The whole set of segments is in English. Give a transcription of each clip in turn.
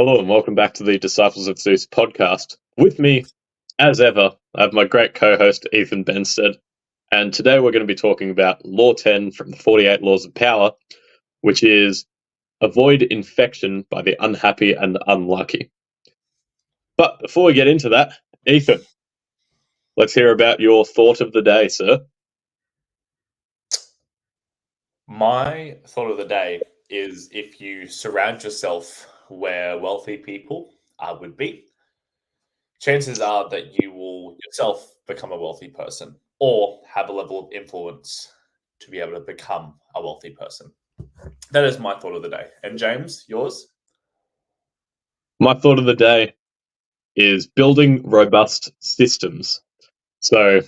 Hello and welcome back to the Disciples of Zeus podcast. With me, as ever, I have my great co-host Ethan Benstead, and today we're going to be talking about Law 10 from the 48 Laws of Power, which is avoid infection by the unhappy and unlucky. But before we get into that, Ethan, let's hear about your thought of the day, sir. My thought of the day is if you surround yourself where wealthy people would be, chances are that you will yourself become a wealthy person or have a level of influence to be able to become a wealthy person. That is my thought of the day. And James, yours? My thought of the day is building robust systems. So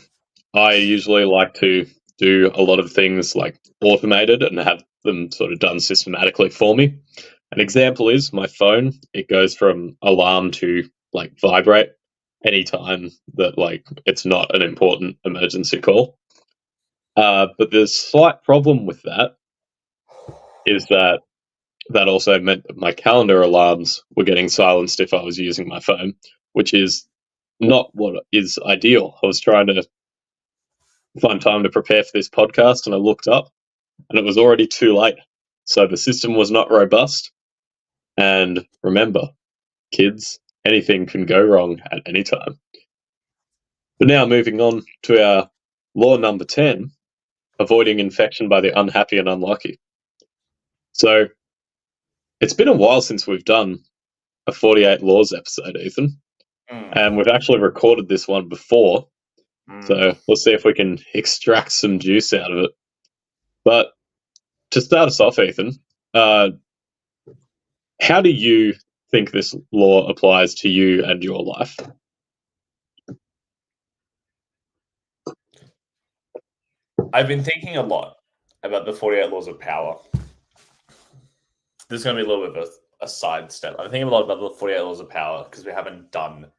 I usually like to do a lot of things like automated and have them sort of done systematically for me. An example is my phone. It goes from alarm to like vibrate anytime that like it's not an important emergency call. But the slight problem with that is that also meant that my calendar alarms were getting silenced if I was using my phone, which is not what is ideal. I was trying to find time to prepare for this podcast and I looked up and it was already too late. So the system was not robust. And remember, kids, anything can go wrong at any time. But now moving on to our law number 10, avoiding infection by the unhappy and unlucky. So it's been a while since we've done a 48 Laws episode, Ethan. And we've actually recorded this one before. So we'll see if we can extract some juice out of it. But to start us off, Ethan, how do you think this law applies to you and your life? I've been thinking a lot about the 48 Laws of Power. This is going to be a little bit of a sidestep. I'm thinking a lot about the 48 Laws of Power because we haven't done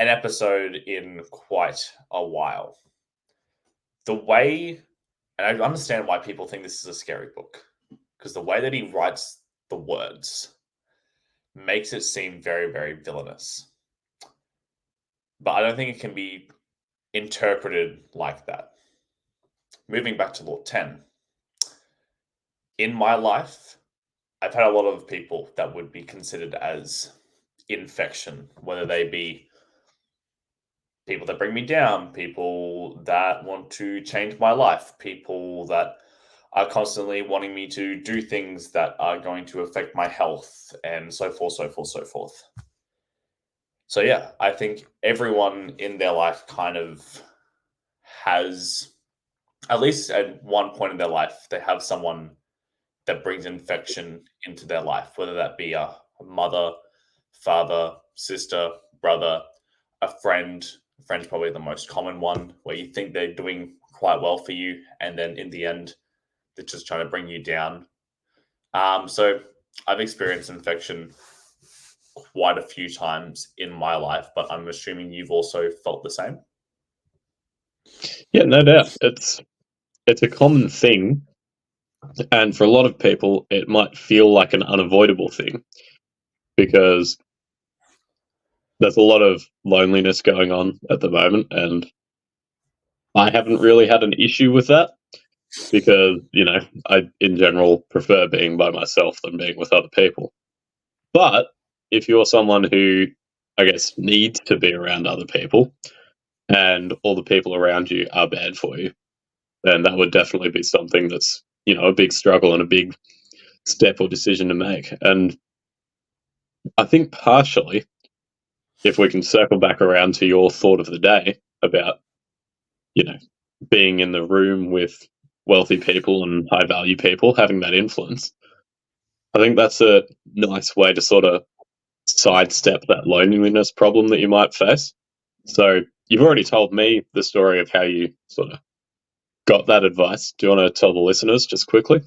an episode in quite a while. The way, and I understand why people think this is a scary book, because the way that he writes the words makes it seem very, very villainous. But I don't think it can be interpreted like that. Moving back to Law 10. In my life, I've had a lot of people that would be considered as infection, whether they be people that bring me down, people that want to change my life, people that are constantly wanting me to do things that are going to affect my health, and so forth, so forth, so forth. So yeah, I think everyone in their life kind of has, at least at one point in their life, they have someone that brings infection into their life, whether that be a mother, father, sister, brother, a friend. A friend's probably the most common one, where you think they're doing quite well for you, and then in the end, they're just trying to bring you down. So I've experienced infection quite a few times in my life, but I'm assuming you've also felt the same. Yeah, no doubt. It's a common thing, and for a lot of people, it might feel like an unavoidable thing because there's a lot of loneliness going on at the moment, and I haven't really had an issue with that because, I in general prefer being by myself than being with other people. But if you're someone who, I guess, needs to be around other people and all the people around you are bad for you, then that would definitely be something that's, a big struggle and a big step or decision to make. And I think partially, if we can circle back around to your thought of the day about, being in the room with wealthy people and high value people, having that influence, I think that's a nice way to sort of sidestep that loneliness problem that you might face. So you've already told me the story of how you sort of got that advice. Do you want to tell the listeners just quickly?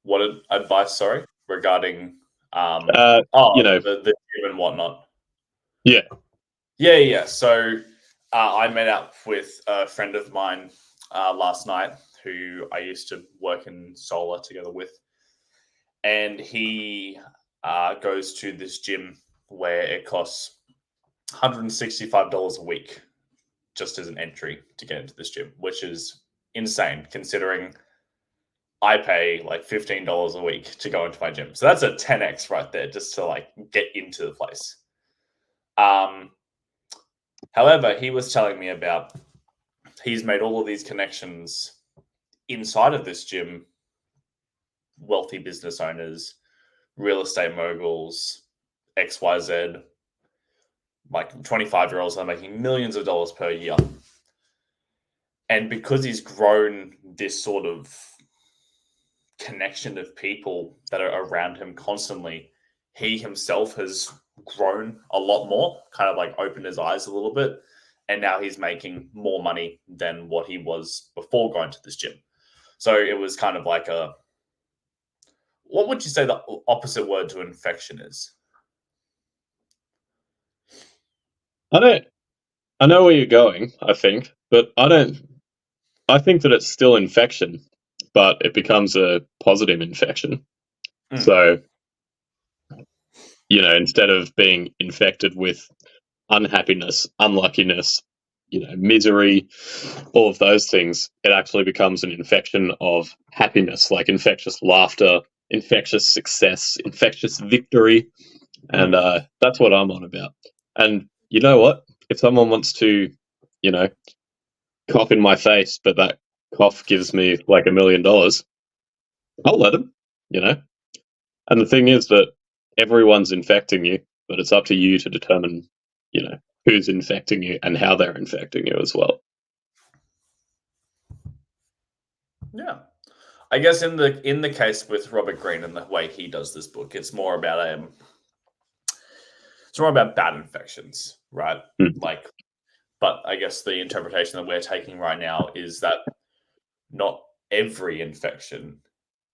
What advice, sorry, regarding the gym and whatnot? Yeah. Yeah. So I met up with a friend of mine last night who I used to work in solar together with. and he goes to this gym where it costs $165 a week just as an entry to get into this gym, which is insane considering I pay like $15 a week to go into my gym. So that's a 10x right there just to like get into the place. However, he was telling me about he's made all of these connections inside of this gym, wealthy business owners, real estate moguls, XYZ, like 25-year-olds are making millions of dollars per year. And because he's grown this sort of connection of people that are around him constantly, he himself has grown a lot more, kind of like opened his eyes a little bit. And now he's making more money than what he was before going to this gym. So it was kind of like what would you say the opposite word to infection is? I know where you're going, I think, but I think that it's still infection, but it becomes a positive infection. So, instead of being infected with unhappiness, unluckiness, misery, all of those things, it actually becomes an infection of happiness, like infectious laughter, infectious success, infectious victory. And that's what I'm on about. And you know what? If someone wants to, cough in my face, but that cough gives me like $1 million, I'll let them, And the thing is that everyone's infecting you, but it's up to you to determine, who's infecting you and how they're infecting you as well. Yeah. I guess in the case with Robert Greene and the way he does this book, it's more about bad infections, right? Like, but I guess the interpretation that we're taking right now is that not every infection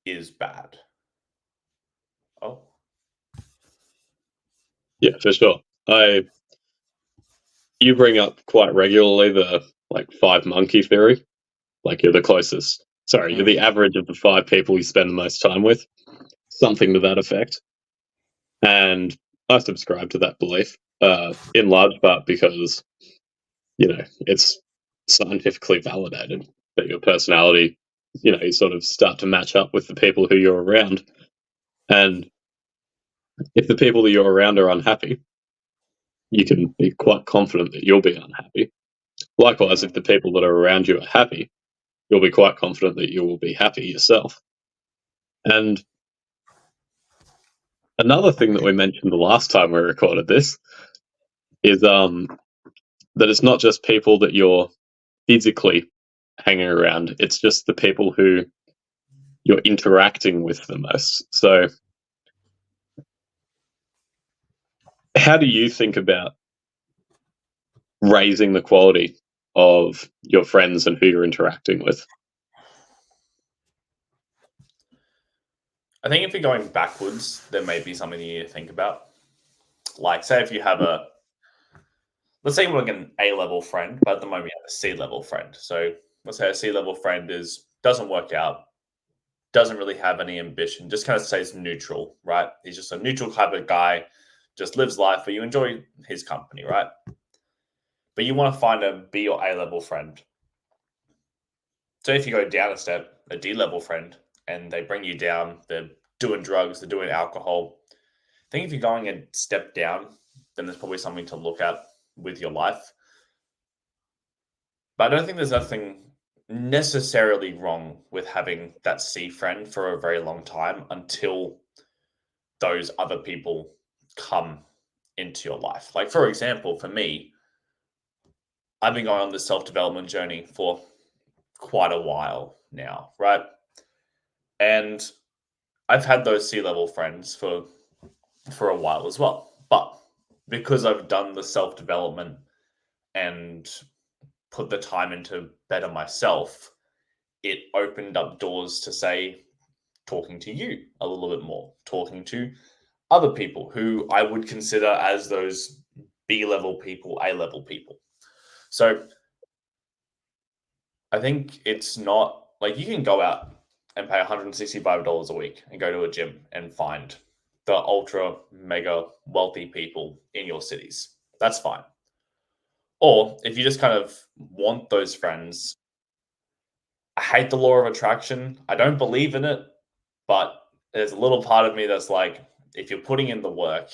is bad. Oh. Yeah, for sure. You bring up quite regularly the like 5 monkey theory. Like you're the closest. Sorry, you're the average of the 5 people you spend the most time with. Something to that effect. And I subscribe to that belief, in large part because, it's scientifically validated that your personality, you sort of start to match up with the people who you're around. And if the people that you're around are unhappy, you can be quite confident that you'll be unhappy. Likewise, if the people that are around you are happy, you'll be quite confident that you will be happy yourself. And another thing that we mentioned the last time we recorded this is that it's not just people that you're physically hanging around, it's just the people who you're interacting with the most. So, how do you think about raising the quality of your friends and who you're interacting with? I think if you're going backwards, there may be something you need to think about. Like, say if you have let's say we're like an A-level friend, but at the moment you have a C-level friend. So let's say a C-level friend doesn't work out, doesn't really have any ambition, just kind of stays neutral, right? He's just a neutral type of guy, just lives life, but you enjoy his company, right? But you want to find a B or A-level friend. So if you go down a step, a D-level friend, and they bring you down, they're doing drugs, they're doing alcohol. I think if you're going a step down, then there's probably something to look at with your life. But I don't think there's nothing necessarily wrong with having that C friend for a very long time until those other people come into your life. Like, for example, for me, I've been going on this self-development journey for quite a while now, right? And I've had those C-level friends for a while as well. But because I've done the self-development and put the time into better myself, it opened up doors to say, talking to you a little bit more, talking to other people who I would consider as those B-level people, A-level people. So I think it's not like you can go out and pay $165 a week and go to a gym and find the ultra mega wealthy people in your cities. That's fine. Or if you just kind of want those friends, I hate the law of attraction. I don't believe in it, but there's a little part of me that's like, if you're putting in the work,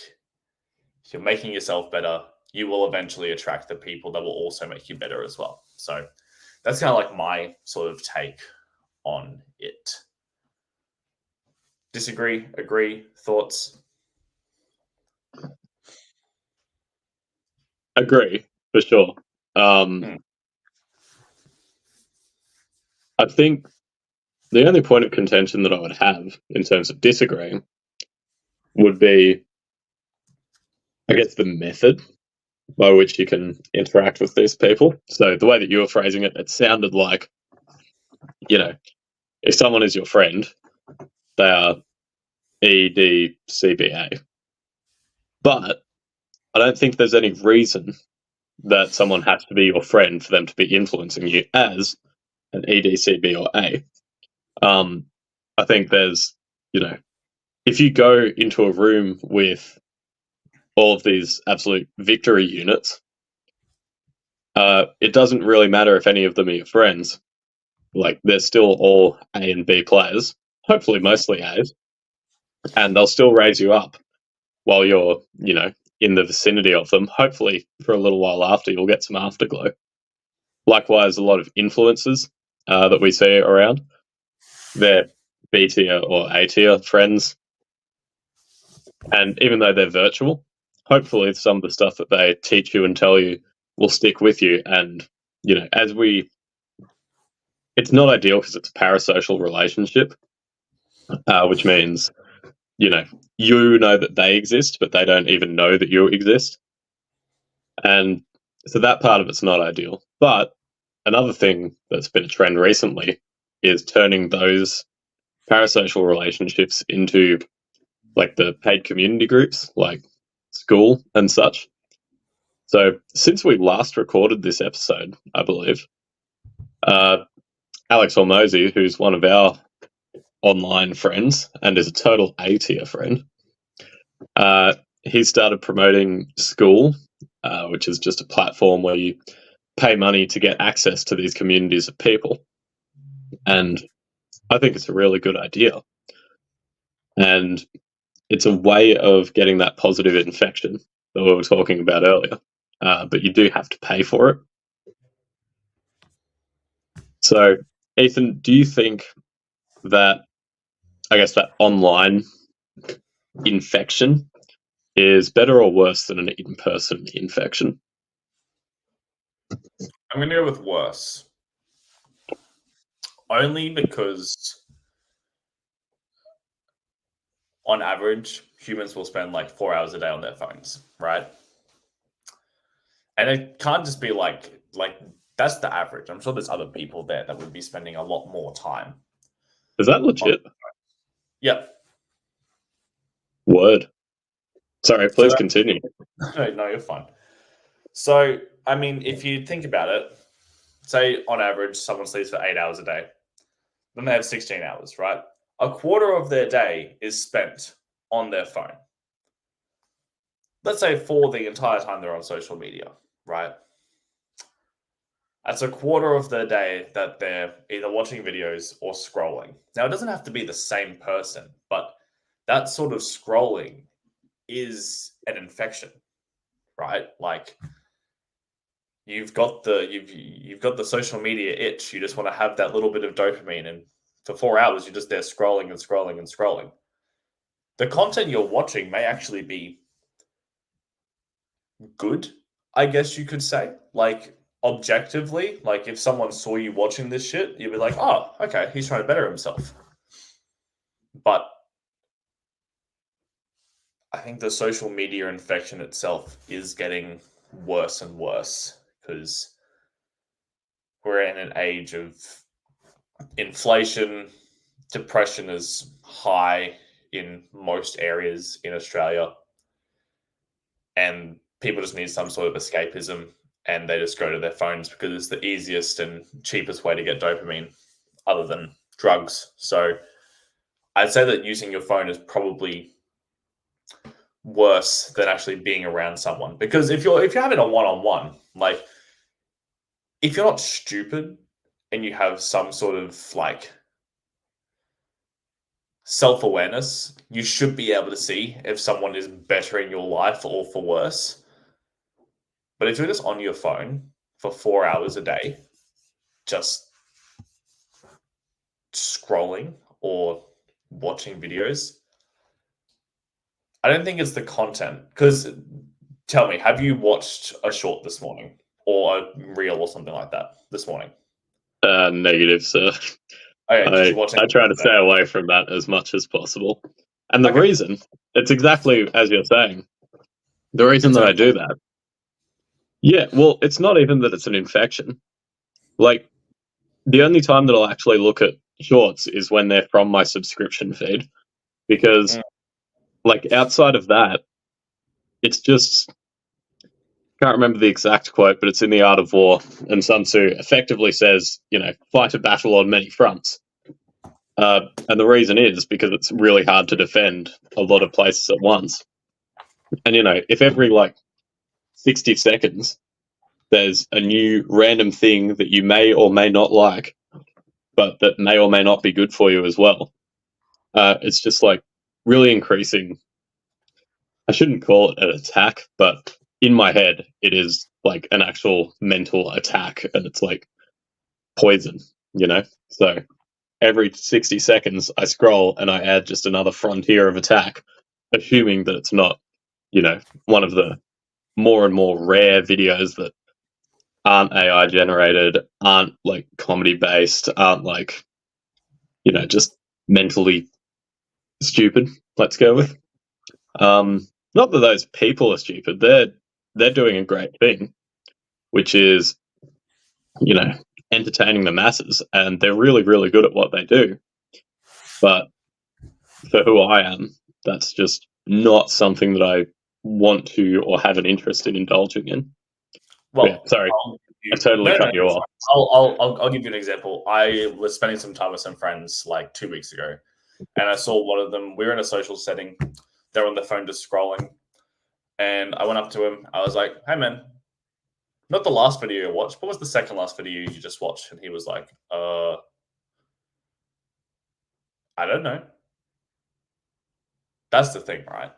if you're making yourself better, you will eventually attract the people that will also make you better as well. So that's kind of like my sort of take on it. Disagree, agree, thoughts? Agree, for sure. Hmm. I think the only point of contention that I would have in terms of disagreeing would be, I guess, the method by which you can interact with these people. So the way that you were phrasing it, it sounded like, if someone is your friend, they are EDCBA. But I don't think there's any reason that someone has to be your friend for them to be influencing you as an EDCB or A. I think there's, if you go into a room with all of these absolute victory units, it doesn't really matter if any of them are your friends. Like, they're still all A and B players, hopefully mostly A's, and they'll still raise you up while you're, in the vicinity of them. Hopefully, for a little while after, you'll get some afterglow. Likewise, a lot of influencers that we see around, they're B tier or A tier friends. And even though they're virtual, hopefully some of the stuff that they teach you and tell you will stick with you. And, it's not ideal because it's a parasocial relationship, which means, you know that they exist, but they don't even know that you exist. And so that part of it's not ideal. But another thing that's been a trend recently is turning those parasocial relationships into like the paid community groups, like Skool and such. So since we last recorded this episode, I believe, Alex Hormozy, who's one of our online friends and is a total A tier friend, he started promoting Skool, which is just a platform where you pay money to get access to these communities of people. And I think it's a really good idea. And it's a way of getting that positive infection that we were talking about earlier. But you do have to pay for it. So, Ethan, do you think that, I guess, that online infection is better or worse than an in-person infection? I'm going to go with worse. Only because, on average, humans will spend like 4 hours a day on their phones, right? And it can't just be like that's the average. I'm sure there's other people there that would be spending a lot more time. Is that legit? Yep. Word. Sorry, So please continue. no, you're fine. So, I mean, if you think about it, say on average, someone sleeps for 8 hours a day, then they have 16 hours, right? A quarter of their day is spent on their phone. Let's say for the entire time they're on social media, right? That's a quarter of their day that they're either watching videos or scrolling. Now, it doesn't have to be the same person, but that sort of scrolling is an infection, right? Like, you've got the social media itch. You just want to have that little bit of dopamine, and for 4 hours you're just there scrolling and scrolling and scrolling. The content you're watching may actually be good, I guess you could say. Like, objectively, like if someone saw you watching this shit, you'd be like, oh, okay, he's trying to better himself. But I think the social media infection itself is getting worse and worse because we're in an age of inflation. Depression is high in most areas in Australia, and people just need some sort of escapism, and they just go to their phones because it's the easiest and cheapest way to get dopamine, other than drugs. So I'd say that using your phone is probably worse than actually being around someone, because if you're having a one-on-one, like if you're not stupid and you have some sort of like self-awareness, you should be able to see if someone is better in your life or for worse. But if you're just on your phone for 4 hours a day, just scrolling or watching videos, I don't think it's the content. Because tell me, have you watched a short this morning or a reel or something like that this morning? Negative, sir. Okay, did you I watch I any try to then? stay away from that as much as possible. And the Okay, reason, it's exactly as you're saying. The reason it's that an I do that, yeah, well, it's not even that it's an infection. Like, the only time that I'll actually look at shorts is when they're from my subscription feed. Because, mm, like, outside of that, it's just, can't remember the exact quote, but it's in The Art of War. And Sun Tzu effectively says, fight a battle on many fronts. And the reason is because it's really hard to defend a lot of places at once. And, if every, 60 seconds there's a new random thing that you may or may not like, but that may or may not be good for you as well. It's just like really increasing. I shouldn't call it an attack, but in my head, it is like an actual mental attack, and it's like poison, So every 60 seconds, I scroll and I add just another frontier of attack, assuming that it's not, one of the more and more rare videos that aren't AI generated, aren't like comedy based, aren't like, just mentally stupid. Let's go with. Not that those people are stupid. They're doing a great thing, which is, you know, entertaining the masses, and they're really, really good at what they do. But for who I am, that's just not something that I want to or have an interest in indulging in. Yeah, well, sorry, I'll give I you totally no, no, cut you it's off. fine. I'll give you an example. I was spending some time with some friends like 2 weeks ago, and I saw one of them. We were in a social setting. They're on their phone just scrolling, and I went up to him. I was like, "Hey, man, not the last video you watched. What was the second last video you just watched?" And he was like, I don't know." That's the thing, right?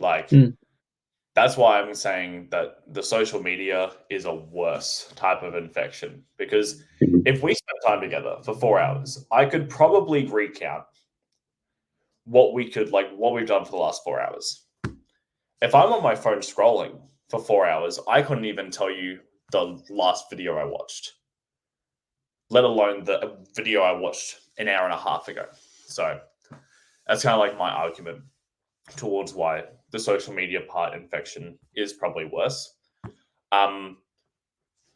Like, Mm. that's why I'm saying that the social media is a worse type of infection, because Mhm. if we spent time together for 4 hours, I could probably recount what we've done for the last 4 hours. If I'm on my phone scrolling for 4 hours, I couldn't even tell you the last video I watched, let alone the video I watched an hour and a half ago. So that's kind of like my argument towards why the social media part infection is probably worse. Um,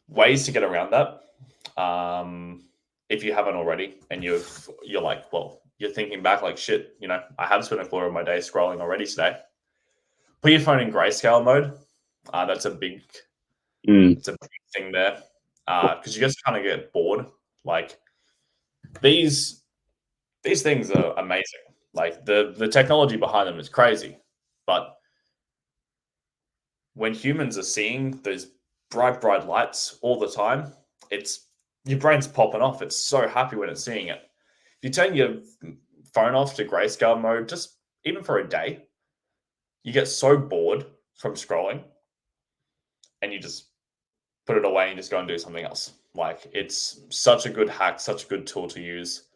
Ways to get around that. If you haven't already, and you're like, well, you're thinking back like shit. I have spent a quarter of my day scrolling already today. Put your phone in grayscale mode. That's a big, Mm. it's a big thing there, because you just kind of get bored. Like these these things are amazing. Like the technology behind them is crazy, but when humans are seeing those bright lights all the time, it's your brain's popping off. It's so happy when it's seeing it. If you turn your phone off to grayscale mode, just even for a day, you get so bored from scrolling, and you just put it away and just go and do something else. Like it's such a good hack, such a good tool to use.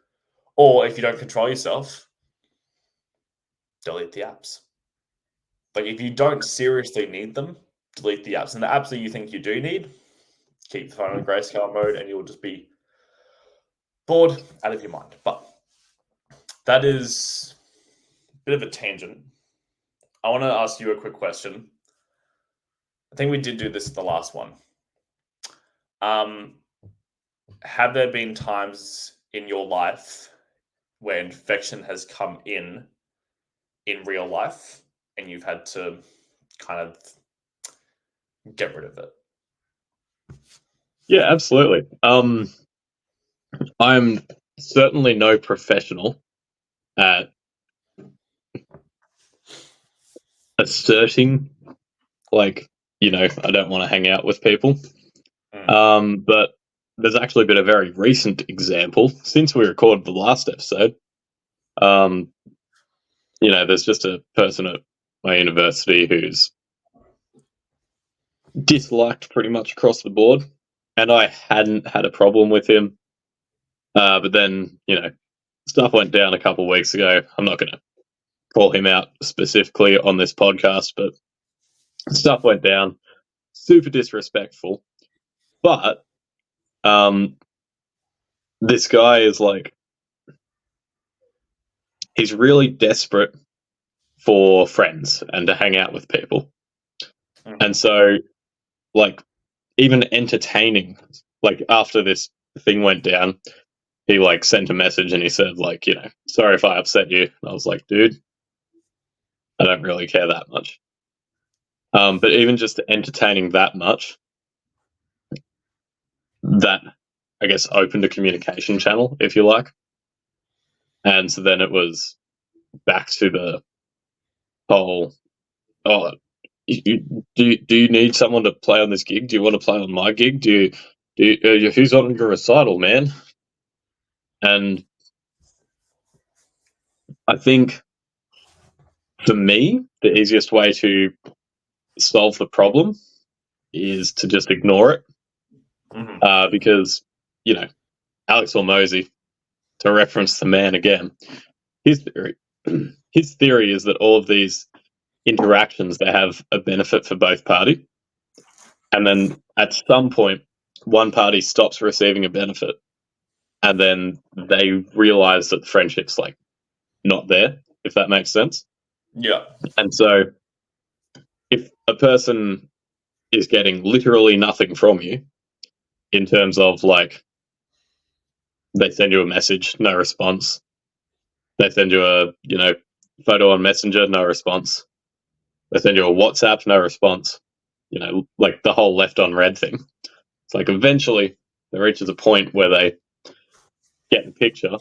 Or if you don't control yourself, delete the apps. Like if you don't seriously need them, delete the apps. And the apps that you think you do need, keep the phone in grayscale mode, and you'll just be bored out of your mind. But that is a bit of a tangent. I want to ask you a quick question. I think we did do this the last one. Um, have there been times in your life where infection has come in real life and you've had to kind of get rid of it? Yeah, absolutely. I'm certainly no professional at asserting, like, I don't want to hang out with people. But there's actually been a very recent example since we recorded the last episode. There's just a person at my university who's disliked pretty much across the board, and I hadn't had a problem with him. But then, stuff went down a couple of weeks ago. I'm not going to call him out specifically on this podcast, but stuff went down. Super disrespectful. But this guy is like, he's really desperate for friends and to hang out with people. And so, like, even entertaining, like, after this thing went down, he, like, sent a message and he said, like, sorry if I upset you. And I was like, dude, I don't really care that much. But even just entertaining that much, that, I guess, opened a communication channel, if you like. And so then it was back to the whole, oh, do you need someone to play on this gig? Do you want to play on my gig? Who's on your recital, man? And I think, for me, the easiest way to solve the problem is to just ignore it. Because, Alex Hormozy, to reference the man again, his theory is that all of these interactions, they have a benefit for both parties. And then at some point, one party stops receiving a benefit, and then they realize that the friendship's, like, not there, if that makes sense. Yeah. And so if a person is getting literally nothing from you, in terms of, like, they send you a message, no response. They send you a, photo on Messenger, no response. They send you a WhatsApp, no response. Like the whole left on red thing. It's like eventually there reaches a point where they get the picture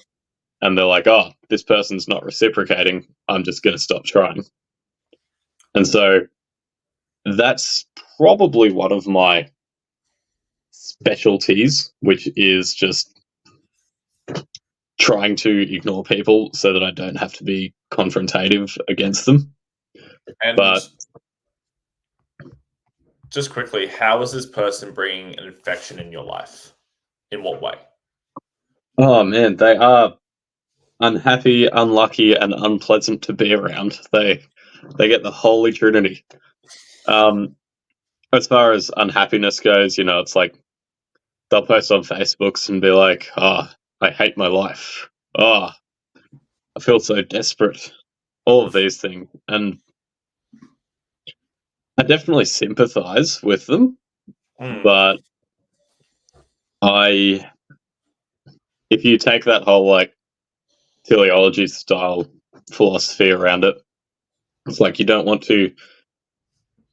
and they're like, oh, this person's not reciprocating. I'm just going to stop trying. And so that's probably one of my specialties, which is just trying to ignore people so that I don't have to be confrontative against them. And But just quickly, how is this person bringing an infection in your life? In what way? oh man, they are unhappy, unlucky, and unpleasant to be around. They get the holy trinity. As far as unhappiness goes, it's like they'll post on Facebooks and be like, "Oh, I hate my life. Oh, I feel so desperate." All of these things, and I definitely sympathize with them, but if you take that whole, like, teleology style philosophy around it, it's like you don't want to,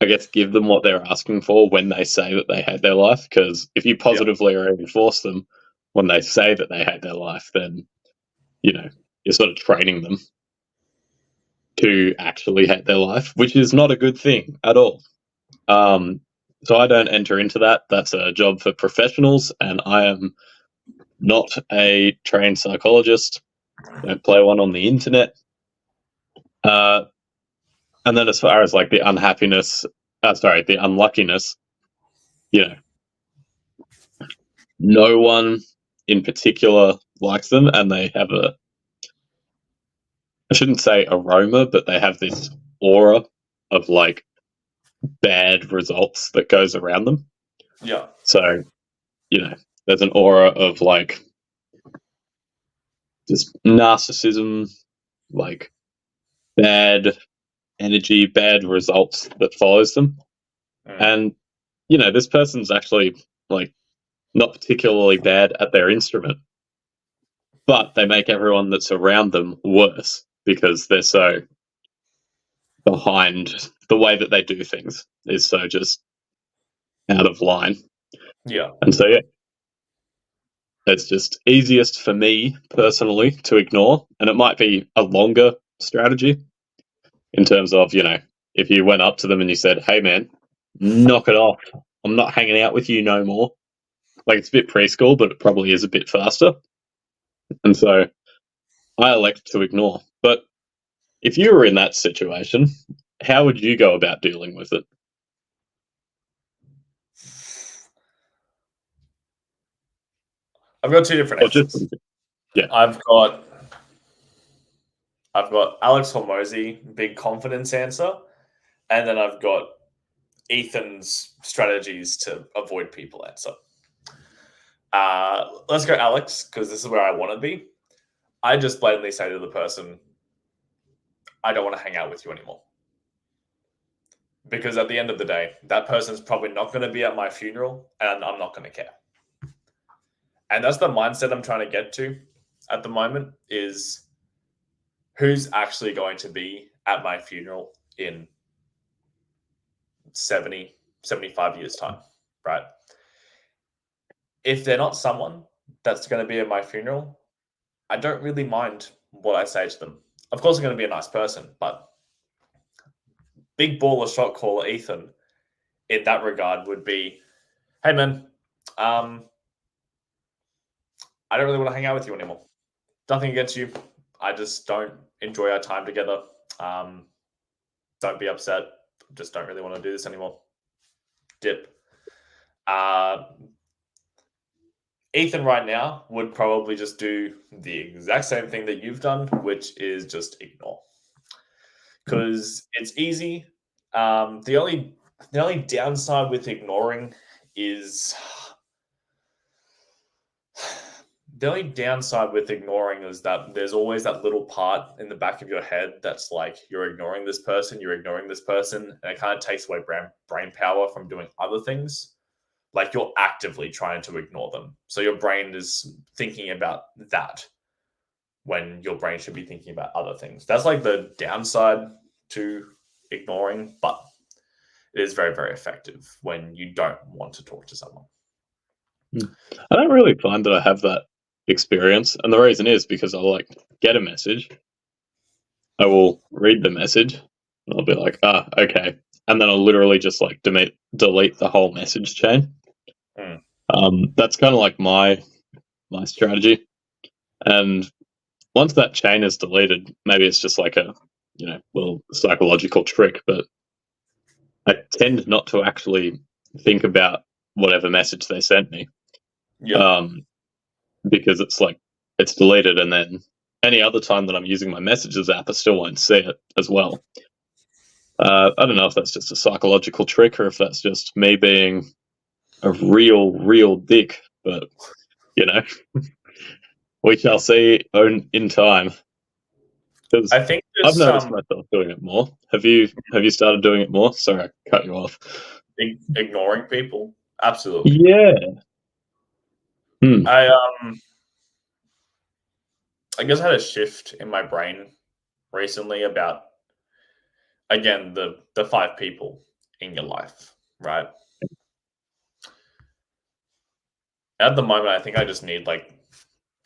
I guess, give them what they're asking for when they say that they hate their life, because if you positively reinforce them when they say that they hate their life, then, you're sort of training them to actually hate their life, which is not a good thing at all. So I don't enter into that. That's a job for professionals, and I am not a trained psychologist. I don't play one on the internet. And then as far as, like, the unluckiness, no one in particular likes them, and they have I shouldn't say aroma, but they have this aura of, like, bad results that goes around them. Yeah. So, there's an aura of, like, just narcissism, like, bad energy, bad results that follows them. And, this person's actually, like, not particularly bad at their instrument, but they make everyone that's around them worse because they're so behind. The way that they do things is so just out of line. Yeah. And so, yeah. It's just easiest for me personally to ignore, and it might be a longer strategy in terms of, if you went up to them and you said, "Hey man, knock it off. I'm not hanging out with you no more." Like, it's a bit preschool, but it probably is a bit faster. And so I elect to ignore. But if you were in that situation, how would you go about dealing with it? I've got two different Or just, answers. yeah. I've got Alex Hormozy, big confidence answer, and then I've got Ethan's strategies to avoid people answer. Let's go Alex, because this is where I want to be. I just blatantly say to the person, I don't want to hang out with you anymore. Because at the end of the day, that person's probably not going to be at my funeral, and I'm not going to care. And that's the mindset I'm trying to get to at the moment, is who's actually going to be at my funeral in 70, 75 years' time, right? If they're not someone that's going to be at my funeral, I don't really mind what I say to them. Of course, I'm going to be a nice person, but big baller shot caller Ethan in that regard would be, hey man, I don't really want to hang out with you anymore. Nothing against you. I just don't enjoy our time together. Don't be upset. Just don't really want to do this anymore. Dip. Ethan right now would probably just do the exact same thing that you've done, which is just ignore. Because it's easy. The only downside with ignoring is that there's always that little part in the back of your head that's like, you're ignoring this person, and it kind of takes away brain power from doing other things. Like, you're actively trying to ignore them. So your brain is thinking about that when your brain should be thinking about other things. That's like the downside to ignoring, but it is very, very effective when you don't want to talk to someone. I don't really find that I have that experience. And the reason is because I'll get a message, I will read the message, and I'll be like, okay. And then I'll literally just delete the whole message chain. That's kind of like my strategy. And once that chain is deleted, maybe it's just like a little psychological trick, but I tend not to actually think about whatever message they sent me. Yeah. Because it's deleted, and then any other time that I'm using my messages app, I still won't see it as well. I don't know if that's just a psychological trick or if that's just me being a real dick, but we shall see in time. I think I've there's noticed myself doing it more. Have you started doing it more? Sorry, I cut you off. ignoring people. Absolutely. Yeah. I guess I had a shift in my brain recently about, again, the 5 people in your life, right? At the moment, I think I just need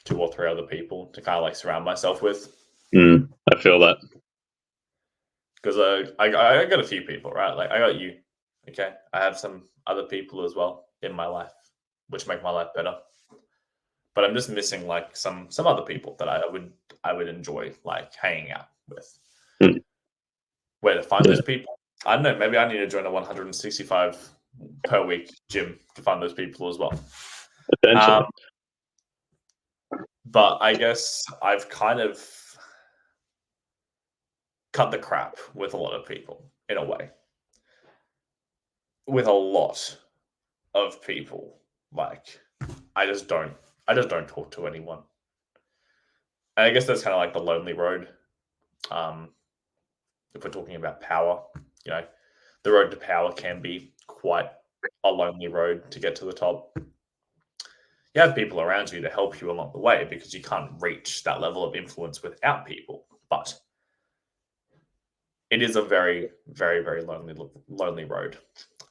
2 or 3 other people to kind of surround myself with. I feel that. Because I got a few people, right? Like, I got you. Okay, I have some other people as well in my life, which make my life better. But I'm just missing some other people that I would enjoy hanging out with. Where to find those people? I don't know. Maybe I need to join a 165 per week gym to find those people as well. Potentially. But I guess I've kind of cut the crap with a lot of people in a way. With a lot of people, I just don't talk to anyone. And I guess that's kind of the lonely road. If we're talking about power, the road to power can be quite a lonely road to get to the top. You have people around you to help you along the way because you can't reach that level of influence without people. But it is a very, very, very lonely road.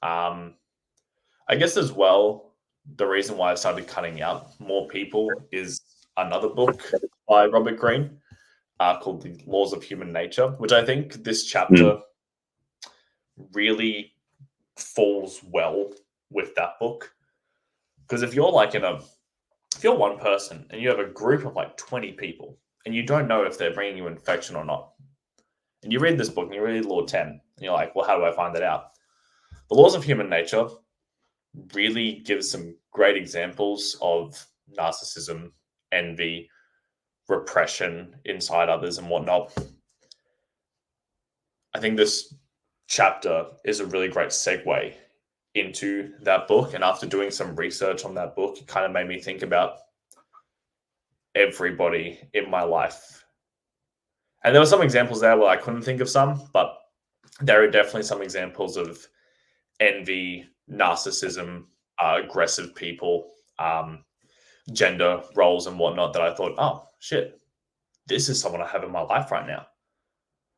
I guess as well, the reason why I've started cutting out more people is another book by Robert Greene called The Laws of Human Nature, which I think this chapter really falls well with that book. Because if you're like if you're one person and you have a group of like 20 people and you don't know if they're bringing you infection or not, and you read this book and you read Law 10, and you're like, well, how do I find that out? The Laws of Human Nature really gives some great examples of narcissism, envy, repression inside others and whatnot. I think this chapter is a really great segue into that book. And after doing some research on that book, it kind of made me think about everybody in my life. And there were some examples there where I couldn't think of some, but there are definitely some examples of envy, narcissism, aggressive people, gender roles and whatnot that I thought, oh, shit, this is someone I have in my life right now.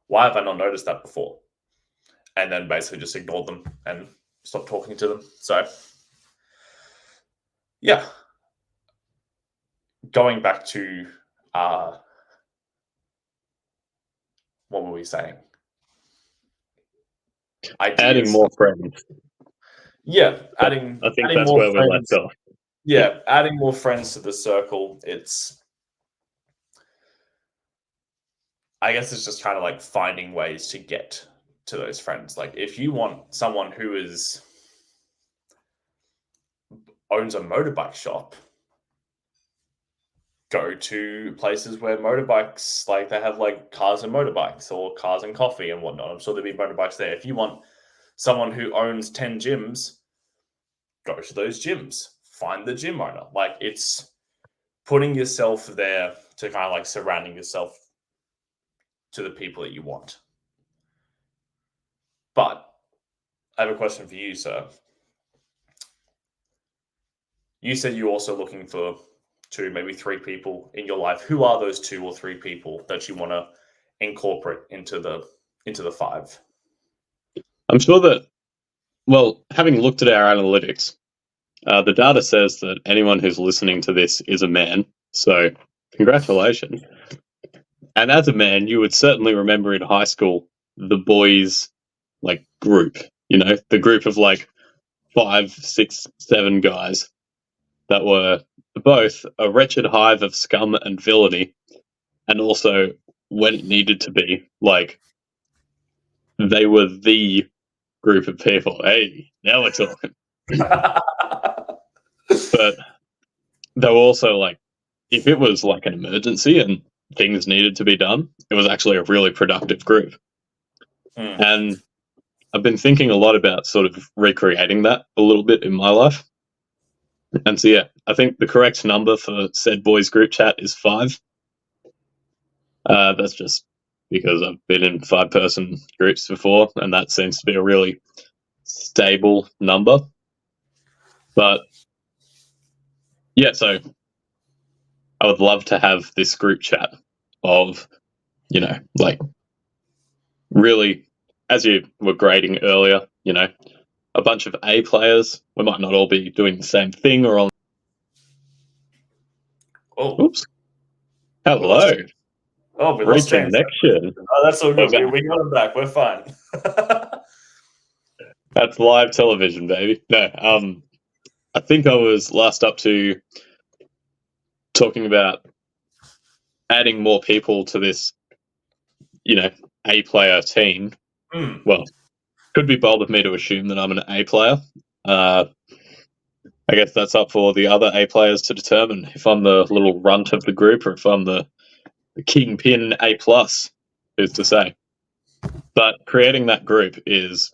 Why have I not noticed that before? And then basically just ignored them and stopped talking to them. So, yeah. Going back to what were we saying? Ideas. Adding more friends. Yeah, adding. I think adding that's more where we friends. left off. Yeah, adding more friends to the circle. I guess it's just kind of like finding ways to get to those friends. Like if you want someone who owns a motorbike shop, go to places where motorbikes, like they have like cars and motorbikes or cars and coffee and whatnot. I'm sure there'll be motorbikes there. If you want someone who owns 10 gyms, go to those gyms. Find the gym owner. Like it's putting yourself there to kind of like surrounding yourself to the people that you want. But I have a question for you, sir. You said you're also looking for 2, maybe 3 people in your life. Who are those 2 or 3 people that you want to incorporate into the 5? I'm sure that, well, having looked at our analytics, the data says that anyone who's listening to this is a man. So, congratulations. And as a man, you would certainly remember in high school the boys' like group. You know, the group of like 5, 6, 7 guys that were both a wretched hive of scum and villainy, and also, when it needed to be, like, they were the group of people. Hey, now we're talking. But they were also like, if it was like an emergency and things needed to be done, it was actually a really productive group. And I've been thinking a lot about sort of recreating that a little bit in my life. And so, yeah, I think the correct number for said boys group chat is 5. That's just because I've been in 5-person groups before, and that seems to be a really stable number. But yeah, so I would love to have this group chat of, you know, like really, as you were grading earlier, you know, a bunch of A players. We might not all be doing the same thing or on. Oh, Oops. Hello. we lost James. Reconnection. Oh, that's all good. We got him back. We're fine. That's live television, baby. No, I think I was last up to talking about adding more people to this, you know, A player team. Well, could be bold of me to assume that I'm an A player. I guess that's up for the other A players to determine if I'm the little runt of the group or if I'm the kingpin A plus, who's to say. But creating that group is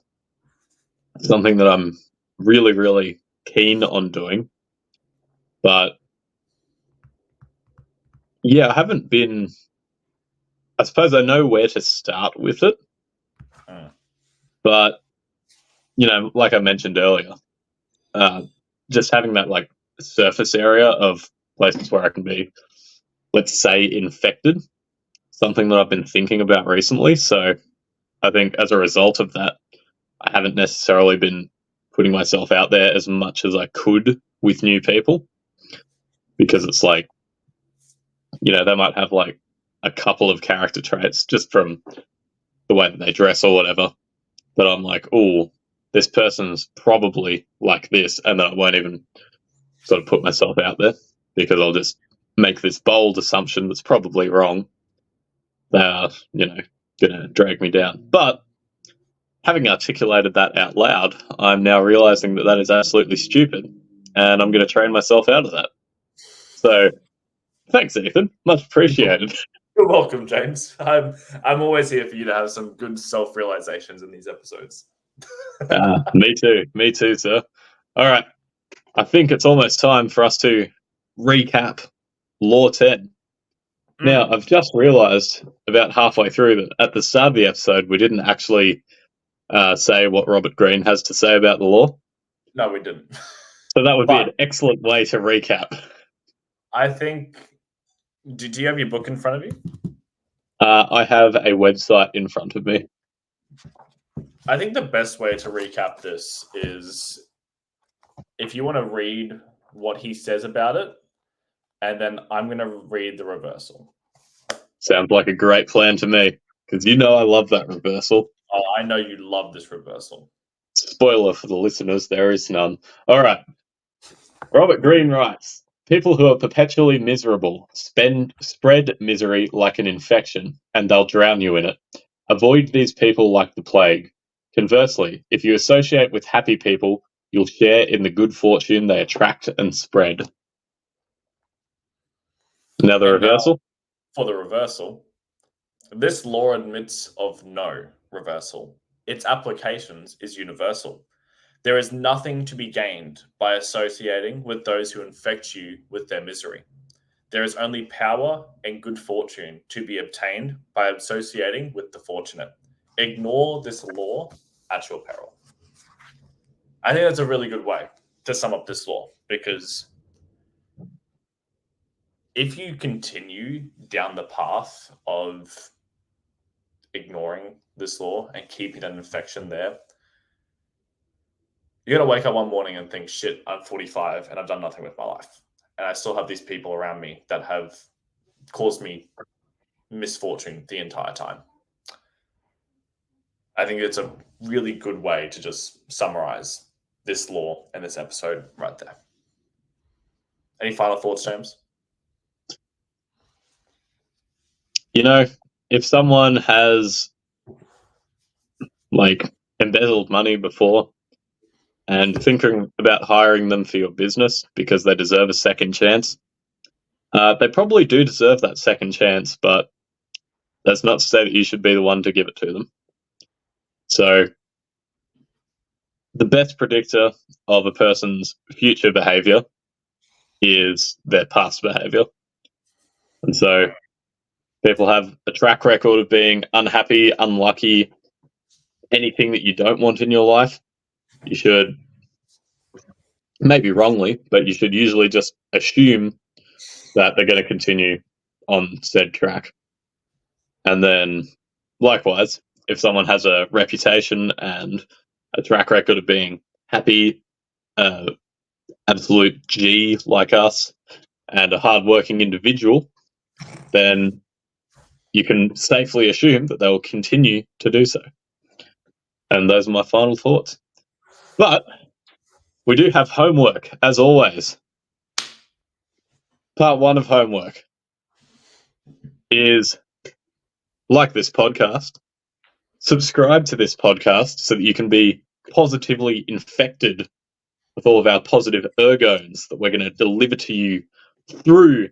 something that I'm really, really keen on doing. But yeah, I haven't been. I suppose I know where to start with it. But, you know, like I mentioned earlier, just having that like surface area of places where I can be, let's say, infected, something that I've been thinking about recently. So I think as a result of that, I haven't necessarily been putting myself out there as much as I could with new people, because it's like, they might have like a couple of character traits just from the way that they dress or whatever, that I'm like, oh, this person's probably like this, and then I won't even sort of put myself out there, because I'll just make this bold assumption that's probably wrong. They are, gonna drag me down. But having articulated that out loud, I'm now realizing that is absolutely stupid, and I'm going to train myself out of that. So, thanks, Ethan. Much appreciated. You're welcome, James. I'm always here for you to have some good self-realizations in these episodes. Me too, sir. All right, I think it's almost time for us to recap Law 10. Now, I've just realised about halfway through that at the start of the episode, we didn't actually say what Robert Greene has to say about the law. No, we didn't. So that would be an excellent way to recap. I think. Do you have your book in front of you? I have a website in front of me. I think the best way to recap this is if you want to read what he says about it, and then I'm going to read the reversal. Sounds like a great plan to me, because I love that reversal. Oh, I know you love this reversal. Spoiler for the listeners, there is none. All right. Robert Greene writes, people who are perpetually miserable spread misery like an infection, and they'll drown you in it. Avoid these people like the plague. Conversely, if you associate with happy people, you'll share in the good fortune they attract and spread. Now the reversal? Now, for the reversal, this law admits of no reversal. Its applications is universal. There is nothing to be gained by associating with those who infect you with their misery. There is only power and good fortune to be obtained by associating with the fortunate. Ignore this law at your peril. I think that's a really good way to sum up this law, because if you continue down the path of ignoring this law and keeping an infection there, you're going to wake up one morning and think, shit, I'm 45 and I've done nothing with my life. And I still have these people around me that have caused me misfortune the entire time. I think it's a really good way to just summarize this law and this episode right there. Any final thoughts, James? If someone has embezzled money before and thinking about hiring them for your business because they deserve a second chance, they probably do deserve that second chance, but that's not to say that you should be the one to give it to them. So the best predictor of a person's future behavior is their past behavior. And so people have a track record of being unhappy, unlucky, anything that you don't want in your life. You should, maybe wrongly, but you should usually just assume that they're going to continue on said track. And then, likewise, if someone has a reputation and a track record of being happy, absolute G like us, and a hardworking individual, then you can safely assume that they will continue to do so. And those are my final thoughts. But we do have homework, as always. Part 1 of homework is, like this podcast, subscribe to this podcast so that you can be positively infected with all of our positive ergones that we're going to deliver to you through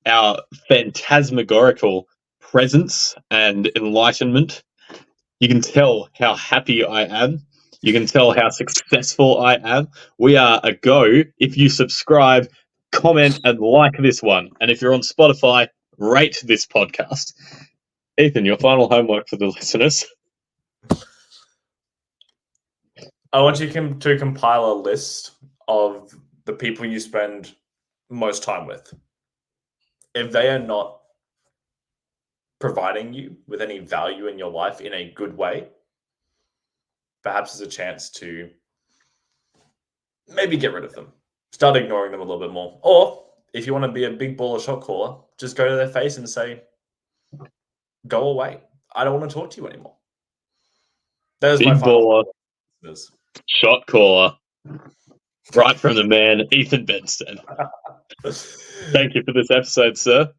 our phantasmagorical presence and enlightenment. You can tell how happy I am. You can tell how successful I am. We are a go if you subscribe, comment, and like this one. And if you're on Spotify, rate this podcast. Ethan, your final homework for the listeners. I want you to compile a list of the people you spend most time with. If they are not providing you with any value in your life in a good way, perhaps there's a chance to maybe get rid of them. start ignoring them a little bit more. Or if you want to be a big baller shot caller, just go to their face and say, "Go away. I don't want to talk to you anymore." That is Big my final. baller shot caller, right from the man, Ethan Benstead. Thank you for this episode, sir.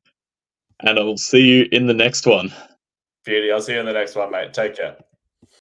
And I will see you in the next one. Beauty. I'll see you in the next one, mate. Take care.